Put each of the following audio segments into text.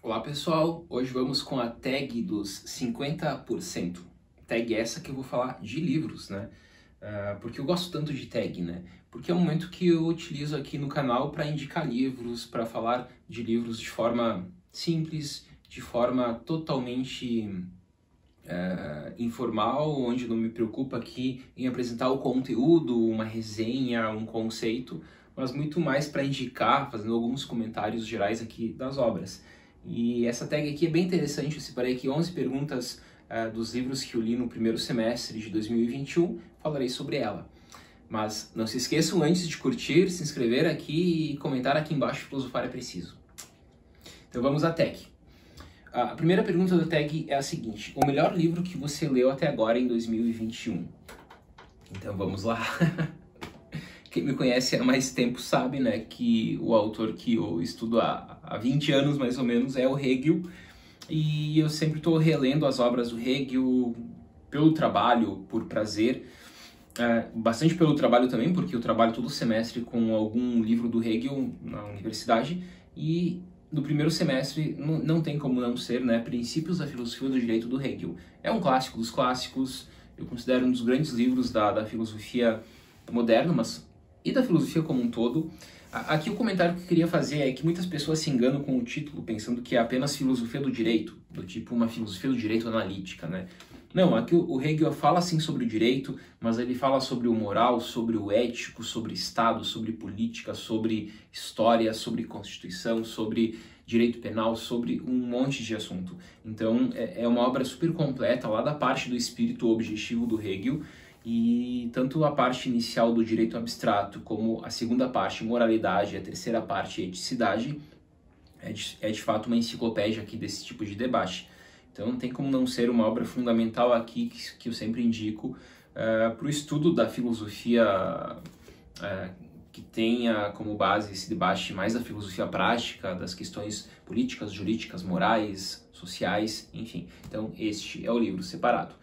Olá pessoal, hoje vamos com a tag dos 50%. Tag essa que eu vou falar de livros, né? Porque eu gosto tanto de tag, né? Porque é um momento que eu utilizo aqui no canal para indicar livros, para falar de livros de forma simples, de forma totalmente informal, onde não me preocupa aqui em apresentar o conteúdo, uma resenha, um conceito, mas muito mais para indicar, fazendo alguns comentários gerais aqui das obras. E essa tag aqui é bem interessante, eu separei aqui 11 perguntas dos livros que eu li no primeiro semestre de 2021, falarei sobre ela. Mas não se esqueçam antes de curtir, se inscrever aqui e comentar aqui embaixo, filosofar é preciso. Então vamos à tag. A primeira pergunta da tag é a seguinte: o melhor livro que você leu até agora em 2021? Então vamos lá. Quem me conhece há mais tempo sabe, né, que o autor que eu estudo há 20 anos mais ou menos é o Hegel, e eu sempre estou relendo as obras do Hegel pelo trabalho, por prazer, bastante pelo trabalho também, porque eu trabalho todo semestre com algum livro do Hegel na universidade, e no primeiro semestre não tem como não ser, né, Princípios da Filosofia do Direito do Hegel. É um clássico dos clássicos, eu considero um dos grandes livros da filosofia moderna, mas e da filosofia como um todo. Aqui o comentário que eu queria fazer é que muitas pessoas se enganam com o título, pensando que é apenas filosofia do direito, do tipo uma filosofia do direito analítica, né? Não, aqui o Hegel fala sim sobre o direito, mas ele fala sobre o moral, sobre o ético, sobre Estado, sobre política, sobre história, sobre Constituição, sobre direito penal, sobre um monte de assunto. Então é uma obra super completa, lá da parte do espírito objetivo do Hegel, e tanto a parte inicial do direito abstrato, como a segunda parte, moralidade, e a terceira parte, eticidade, é de fato uma enciclopédia aqui desse tipo de debate. Então não tem como não ser uma obra fundamental aqui que eu sempre indico para o estudo da filosofia que tenha como base esse debate mais da filosofia prática, das questões políticas, jurídicas, morais, sociais, enfim. Então este é o livro separado.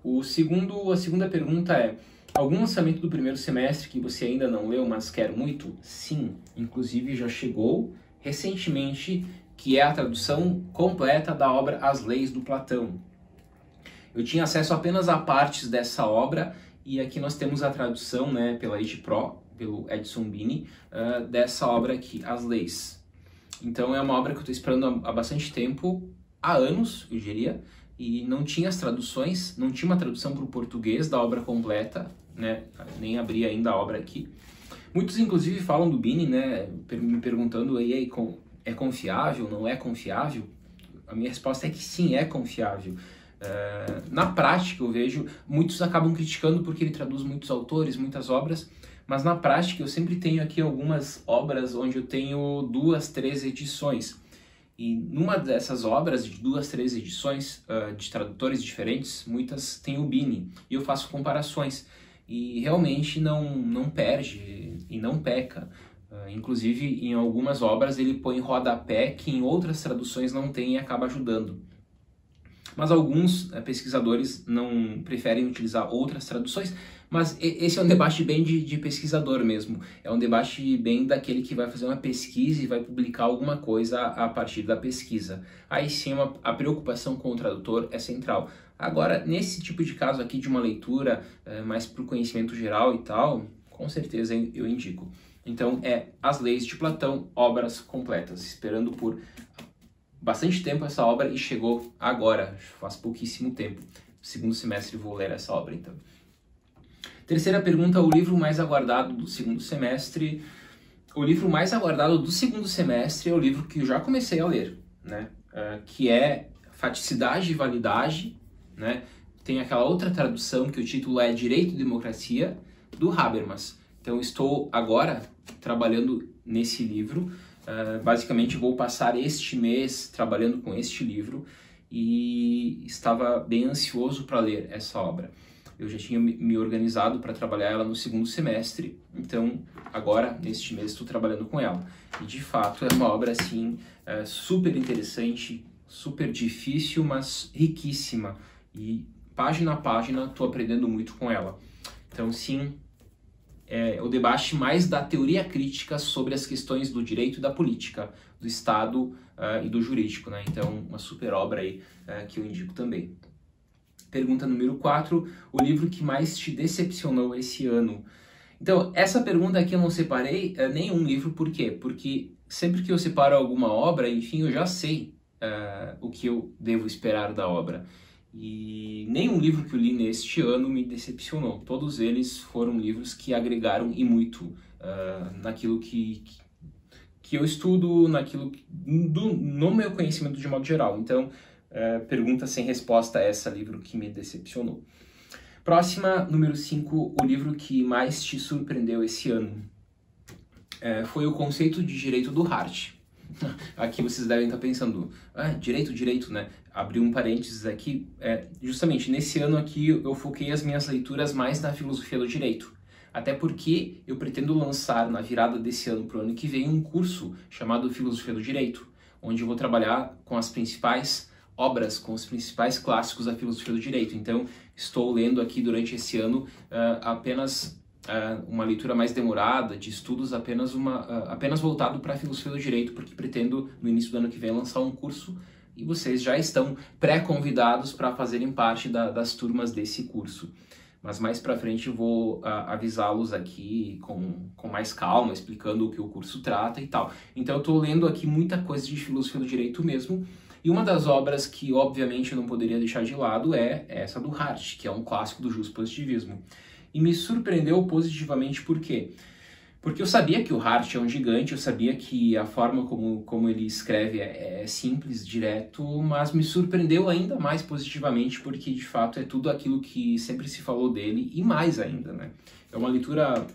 A segunda pergunta é: algum lançamento do primeiro semestre que você ainda não leu, mas quer muito? Sim, inclusive já chegou recentemente, que é a tradução completa da obra As Leis do Platão. Eu tinha acesso apenas a partes dessa obra, e aqui nós temos a tradução, né, pela Edipro, pelo Edson Bini, dessa obra aqui, As Leis. Então é uma obra que eu estou esperando há bastante tempo, há anos, eu diria, e não tinha as traduções, não tinha uma tradução para o português da obra completa, né? Nem abri ainda a obra aqui. Muitos inclusive falam do Bini, né, me perguntando aí, é confiável, não é confiável? A minha resposta é que sim, é confiável. Na prática eu vejo, muitos acabam criticando porque ele traduz muitos autores, muitas obras, mas na prática eu sempre tenho aqui algumas obras onde eu tenho 2, 3 edições. E numa dessas obras, de 2, 3 edições de tradutores diferentes, muitas têm o Bini, e eu faço comparações, e realmente não perde e não peca. Inclusive, em algumas obras ele põe rodapé que em outras traduções não tem e acaba ajudando. Mas alguns pesquisadores não preferem utilizar outras traduções, mas esse é um debate bem de pesquisador mesmo. É um debate bem daquele que vai fazer uma pesquisa e vai publicar alguma coisa a partir da pesquisa. Aí sim, a preocupação com o tradutor é central. Agora, nesse tipo de caso aqui de uma leitura mais para o conhecimento geral e tal, com certeza eu indico. Então As Leis de Platão, obras completas, esperando por bastante tempo essa obra e chegou agora, faz pouquíssimo tempo. Segundo semestre vou ler essa obra, então. Terceira pergunta: o livro mais aguardado do segundo semestre. O livro mais aguardado do segundo semestre é o livro que eu já comecei a ler, né? Que é Faticidade e Validade, né? Tem aquela outra tradução que o título é Direito e Democracia, do Habermas. Então estou agora trabalhando nesse livro. Basicamente vou passar este mês trabalhando com este livro e estava bem ansioso para ler essa obra. Eu já tinha me organizado para trabalhar ela no segundo semestre, então agora, neste mês, estou trabalhando com ela. E de fato é uma obra assim, super interessante, super difícil, mas riquíssima. E página a página estou aprendendo muito com ela. Então sim, o debate mais da teoria crítica sobre as questões do direito e da política, do Estado e do jurídico, né? Então, uma super obra aí que eu indico também. Pergunta número 4, o livro que mais te decepcionou esse ano? Então, essa pergunta aqui eu não separei nenhum livro, por quê? Porque sempre que eu separo alguma obra, enfim, eu já sei o que eu devo esperar da obra. E nenhum livro que eu li neste ano me decepcionou. Todos eles foram livros que agregaram e muito naquilo que eu estudo, no meu conhecimento de modo geral. Então, pergunta sem resposta, essa livro que me decepcionou. Próxima, número 5, o livro que mais te surpreendeu esse ano. Foi O Conceito de Direito do Hart. Aqui vocês devem estar pensando, direito, né? Abri um parênteses aqui. Justamente nesse ano aqui eu foquei as minhas leituras mais na filosofia do direito. Até porque eu pretendo lançar na virada desse ano para o ano que vem um curso chamado Filosofia do Direito, onde eu vou trabalhar com as principais obras, com os principais clássicos da filosofia do direito. Então, estou lendo aqui durante esse ano apenas uma leitura mais demorada, de estudos apenas voltado para a filosofia do direito, porque pretendo, no início do ano que vem, lançar um curso e vocês já estão pré-convidados para fazerem parte das turmas desse curso. Mas mais para frente eu vou avisá-los aqui com mais calma, explicando o que o curso trata e tal. Então eu estou lendo aqui muita coisa de filosofia do direito mesmo, e uma das obras que obviamente eu não poderia deixar de lado é essa do Hart, que é um clássico do justpositivismo. E me surpreendeu positivamente por quê? Porque eu sabia que o Hart é um gigante, eu sabia que a forma como ele escreve é simples, direto, mas me surpreendeu ainda mais positivamente porque, de fato, é tudo aquilo que sempre se falou dele e mais ainda, né? É uma leitura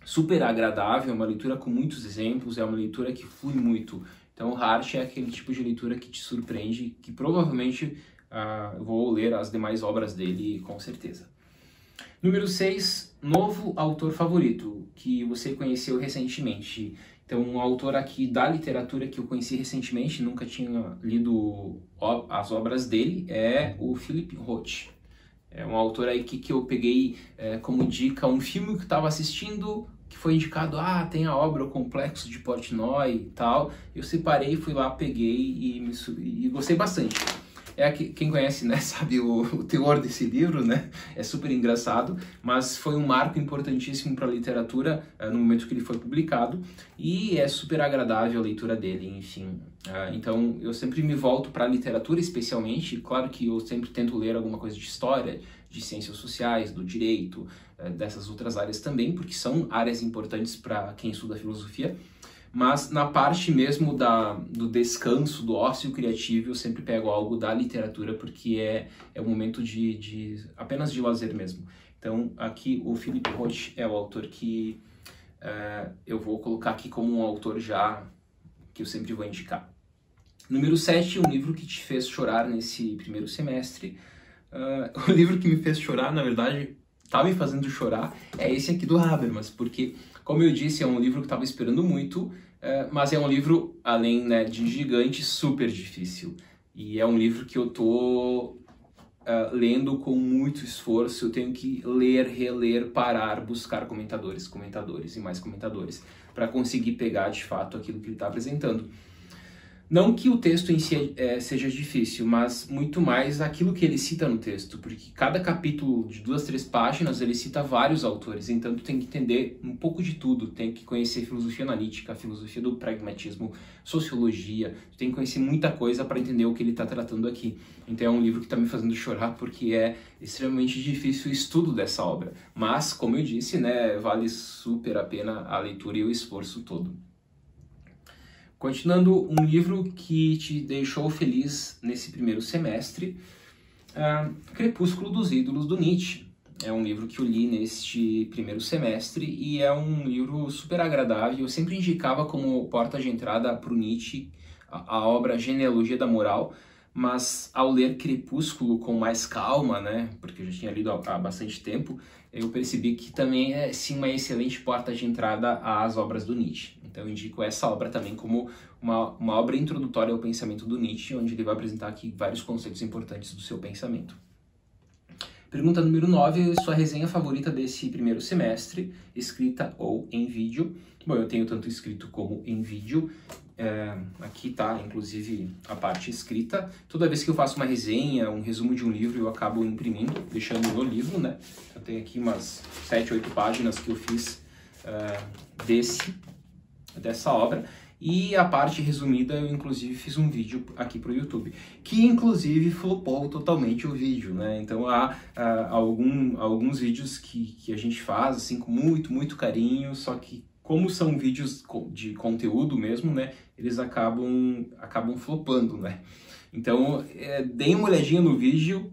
super agradável, é uma leitura com muitos exemplos, é uma leitura que flui muito. Então, o Hart é aquele tipo de leitura que te surpreende, que provavelmente eu vou ler as demais obras dele com certeza. Número 6, novo autor favorito, que você conheceu recentemente. Então, um autor aqui da literatura que eu conheci recentemente, nunca tinha lido as obras dele, é o Philip Roth. É um autor aí que eu peguei como dica um filme que estava assistindo, que foi indicado, tem a obra O Complexo de Portnoy e tal. Eu separei, fui lá, peguei e gostei bastante. Quem conhece, né, sabe o teor desse livro, né? É super engraçado, mas foi um marco importantíssimo para a literatura no momento que ele foi publicado e é super agradável a leitura dele, enfim. Então eu sempre me volto para a literatura especialmente, claro que eu sempre tento ler alguma coisa de história, de ciências sociais, do direito, dessas outras áreas também, porque são áreas importantes para quem estuda filosofia. Mas na parte mesmo do descanso, do ócio criativo, eu sempre pego algo da literatura, porque é um momento apenas de lazer mesmo. Então aqui o Philip Roth é o autor que eu vou colocar aqui como um autor já que eu sempre vou indicar. Número 7, um livro que te fez chorar nesse primeiro semestre. O livro que me fez chorar, na verdade, tá me fazendo chorar, é esse aqui do Habermas, porque, como eu disse, é um livro que eu estava esperando muito, mas é um livro, além, né, de gigante, super difícil. E é um livro que eu tô lendo com muito esforço, eu tenho que ler, reler, parar, buscar comentadores e mais comentadores, para conseguir pegar, de fato, aquilo que ele está apresentando. Não que o texto em si seja difícil, mas muito mais aquilo que ele cita no texto, porque cada capítulo de 2, 3 páginas ele cita vários autores, então tu tem que entender um pouco de tudo, tem que conhecer filosofia analítica, filosofia do pragmatismo, sociologia, tu tem que conhecer muita coisa para entender o que ele está tratando aqui. Então é um livro que está me fazendo chorar porque é extremamente difícil o estudo dessa obra, mas como eu disse, né, vale super a pena a leitura e o esforço todo. Continuando, um livro que te deixou feliz nesse primeiro semestre, Crepúsculo dos Ídolos, do Nietzsche. É um livro que eu li neste primeiro semestre e é um livro super agradável. Eu sempre indicava como porta de entrada para o Nietzsche a obra Genealogia da Moral, mas ao ler Crepúsculo com mais calma, né, porque eu já tinha lido há bastante tempo, eu percebi que também é sim uma excelente porta de entrada às obras do Nietzsche. Então eu indico essa obra também como uma obra introdutória ao pensamento do Nietzsche, onde ele vai apresentar aqui vários conceitos importantes do seu pensamento. Pergunta número 9, sua resenha favorita desse primeiro semestre, escrita ou em vídeo? Bom, eu tenho tanto escrito como em vídeo. aqui tá, inclusive, a parte escrita. Toda vez que eu faço uma resenha, um resumo de um livro, eu acabo imprimindo, deixando no livro, né? Eu tenho aqui umas 7, 8 páginas que eu fiz dessa obra. E a parte resumida, eu inclusive fiz um vídeo aqui pro YouTube, que inclusive flopou totalmente o vídeo, né? Então há alguns vídeos que a gente faz assim com muito carinho, só que como são vídeos de conteúdo mesmo, né? Eles acabam flopando, né? Então deem uma olhadinha no vídeo,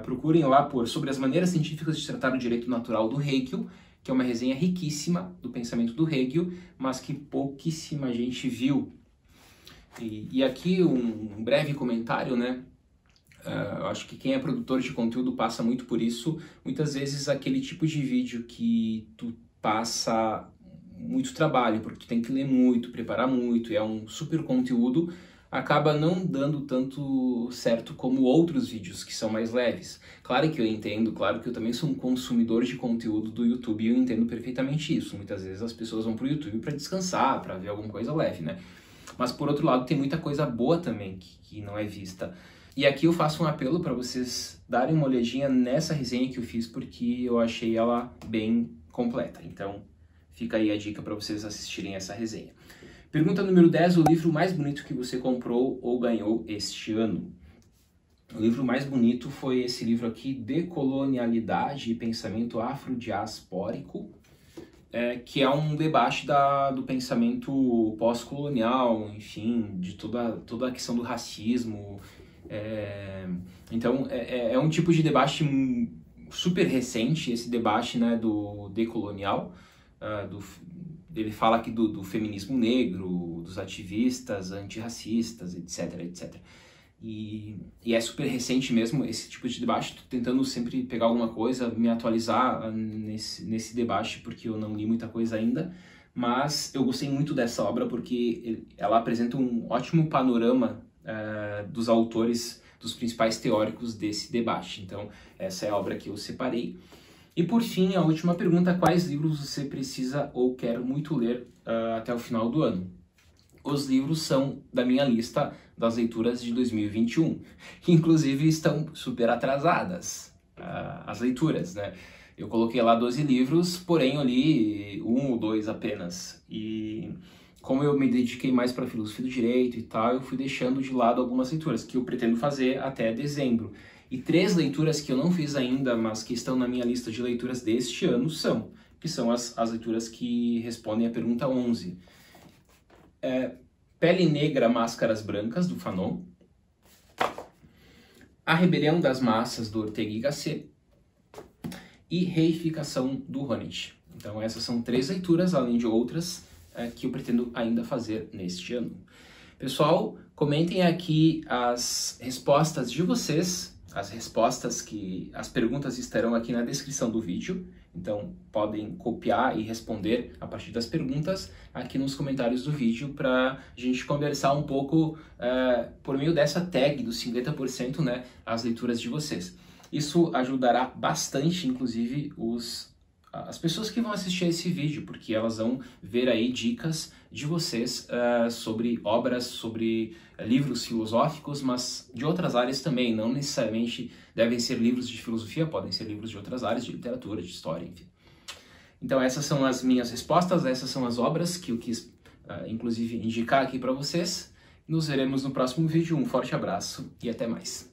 procurem lá por sobre as maneiras científicas de tratar o direito natural do Hegel, que é uma resenha riquíssima do pensamento do Hegel, mas que pouquíssima gente viu. E aqui um breve comentário, né? Eu acho que quem é produtor de conteúdo passa muito por isso. Muitas vezes aquele tipo de vídeo que tu passa muito trabalho, porque tu tem que ler muito, preparar muito, e é um super conteúdo, acaba não dando tanto certo como outros vídeos que são mais leves. Claro que eu entendo, claro que eu também sou um consumidor de conteúdo do YouTube e eu entendo perfeitamente isso. Muitas vezes as pessoas vão pro YouTube para descansar, para ver alguma coisa leve, né? Mas por outro lado tem muita coisa boa também que não é vista. E aqui eu faço um apelo para vocês darem uma olhadinha nessa resenha que eu fiz, porque eu achei ela bem completa. Então fica aí a dica para vocês assistirem essa resenha. Pergunta número 10, o livro mais bonito que você comprou ou ganhou este ano? O livro mais bonito foi esse livro aqui, Decolonialidade e Pensamento Afrodiaspórico, que é um debate do pensamento pós-colonial, enfim, de toda a questão do racismo. Então, é um tipo de debate super recente, esse debate, né, do decolonial, ele fala aqui do feminismo negro, dos ativistas antirracistas, etc. E é super recente mesmo esse tipo de debate. Tô tentando sempre pegar alguma coisa, me atualizar nesse debate, porque eu não li muita coisa ainda. Mas eu gostei muito dessa obra porque ela apresenta um ótimo panorama dos autores, dos principais teóricos desse debate. Então, essa é a obra que eu separei. E por fim, a última pergunta, quais livros você precisa ou quer muito ler até o final do ano? Os livros são da minha lista das leituras de 2021, que inclusive estão super atrasadas, as leituras, né? Eu coloquei lá 12 livros, porém eu li 1 ou 2 apenas. E como eu me dediquei mais para filosofia do direito e tal, eu fui deixando de lado algumas leituras que eu pretendo fazer até dezembro. E 3 leituras que eu não fiz ainda, mas que estão na minha lista de leituras deste ano são as leituras que respondem à pergunta 11. Pele Negra, Máscaras Brancas, do Fanon. A Rebelião das Massas, do Ortega y Gasset. E Reificação, do Honneth. Então essas são 3 leituras, além de outras que eu pretendo ainda fazer neste ano. Pessoal, comentem aqui as respostas de vocês. As perguntas estarão aqui na descrição do vídeo, então podem copiar e responder a partir das perguntas aqui nos comentários do vídeo para a gente conversar um pouco por meio dessa tag dos 50%, né, as leituras de vocês. Isso ajudará bastante, inclusive, as pessoas que vão assistir a esse vídeo, porque elas vão ver aí dicas de vocês sobre obras, sobre livros filosóficos, mas de outras áreas também, não necessariamente devem ser livros de filosofia, podem ser livros de outras áreas, de literatura, de história, enfim. Então essas são as minhas respostas, essas são as obras que eu quis, inclusive, indicar aqui para vocês. Nos veremos no próximo vídeo, um forte abraço e até mais.